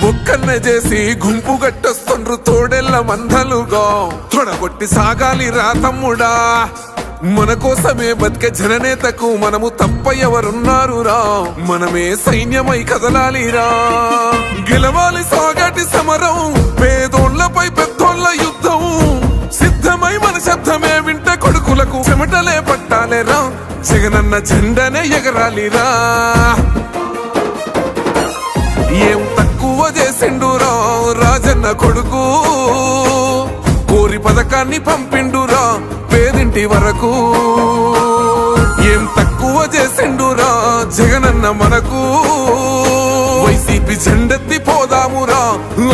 ఒక్కన్న చేసి గుంపు గట్టొస్తుండ్రు తోడెల్ల మందలుగా తొడగొట్టి సాగాలి రా తమ్ముడా మన కోసమే బతికే జననేతకు మనము తప్ప ఎవరున్నారు రా మనమే సైన్యమై కదలాలిరా గెలవాలి సాగటి సమరం పేదోళ్లపై పెద్దోళ్ల యుద్ధం సిద్ధమై మన శబ్దమే వింట కొడుకులకు చెమటలే పట్టాలేరా జగనన్న జెండనే ఎగరాలిరా ఏం తక్కువ చేసిండురా రాజన్న కొడుకు కోరి పథకాన్ని పంపిండురా పేదింటి వరకు ఏం తక్కువ చేసిండురా జగనన్న మనకు వైసీపీ జెండెత్తి పోదామురా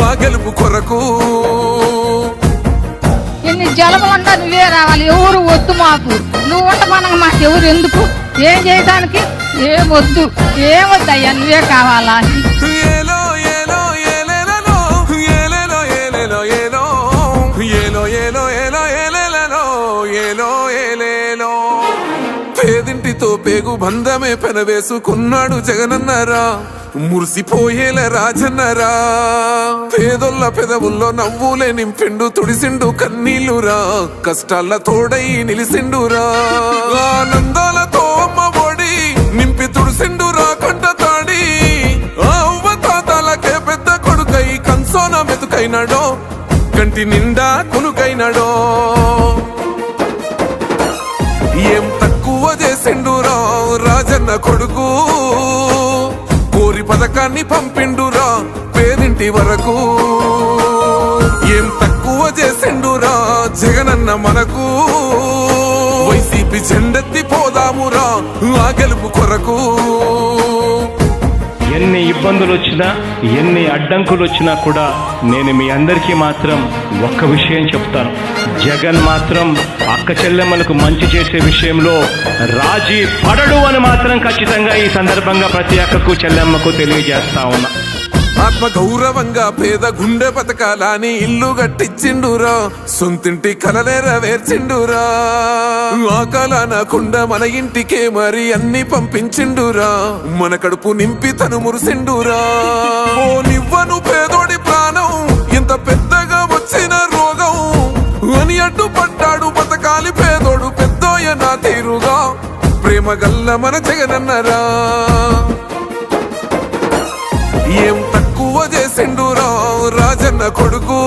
ఆ గెలుపు కొరకు ఎన్ని జలములంతా నువ్వే రావాలి ఎవరు వద్దు మాకు నువ్వు ఉండమనగా మాకు ఎవరు ఎందుకు ఏం చేయడానికి ఏమొద్దు ఏమొద్దయ్యా నువ్వే కావాలా పేదింటితో పేగు బంధమే పెనవేసుకున్నాడు జగనన్నరా మురిసిపోయేల రాజన్నరా పేదొల్ల పెదవుల్లో నవ్వులే నింపిండు తుడిసిండు కన్నీళ్లురా కష్టాల తోడై నిలిసిండురా ఆనందాలతో అమ్మ ఒడి నింపి తుడిసిండురా కంట తాడి అవ్వ తాతలకే పెద్ద కొడుకై కంసోన మెతుకైనాడో కంటి నిండా కొనుకైనాడో ఏం తక్కువ చేసిండురా రాజన్న కొడుకు కోరి పథకాన్ని పంపిండురా పేదింటి వరకు ఏం తక్కువ చేసిండురా జగనన్న మనకు వైసీపీ జెండెత్తి పోదామురా ఆ గెలుపు కొరకు ఎన్ని ఇబ్బందులు వచ్చినా ఎన్ని అడ్డంకులు వచ్చినా కూడా నేను మీ అందరికీ మాత్రం ఒక్క విషయం చెప్తాను జగన్ మాత్రం అక్క చెల్లెమ్మలకు మంచి చేసే విషయంలో రాజీ పడడు అని మాత్రం ఖచ్చితంగా ఈ సందర్భంగా ప్రతి అక్కకు చెల్లెమ్మకు తెలియజేస్తా ఉన్నా ఆత్మ గౌరవంగా పేద గుండె బతకాలని ఇల్లు గట్టించిండురా సొంతింటి కలనేరవేర్చిండురా ఆ కలనకుండా మన ఇంటికే మరి అన్ని పంపించిండురా మన కడుపు నింపి తను మురిసిండురా ఓ నివ్వను పేదోడి ప్రాణం ఇంత పెద్దగా వచ్చిన రోగం అని అడ్డుపడ్డాడు బతకాలి పేదోడు పెద్దోయ నా తీరుగా ప్రేమ గల్ల మన జగనన్నరా ఏం తక్కువ చేసిండురా రాజన్న కొడుకు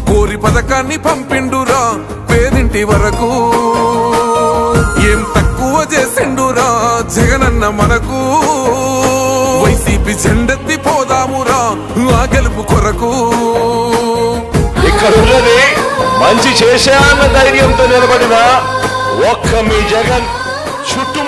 కోరి పథకాన్ని పంపిండురా పేదింటి వరకు ఏం తక్కువ చేసిండురా జగనన్న మనకు వైసీపీ జెండెత్తి పోదామురా ఆ గెలుపు కొరకు ఇక్కడ మంచి చేశాన్న ధైర్యంతో నిలబడిన ఒక్క మీ జగన్ చుట్టూ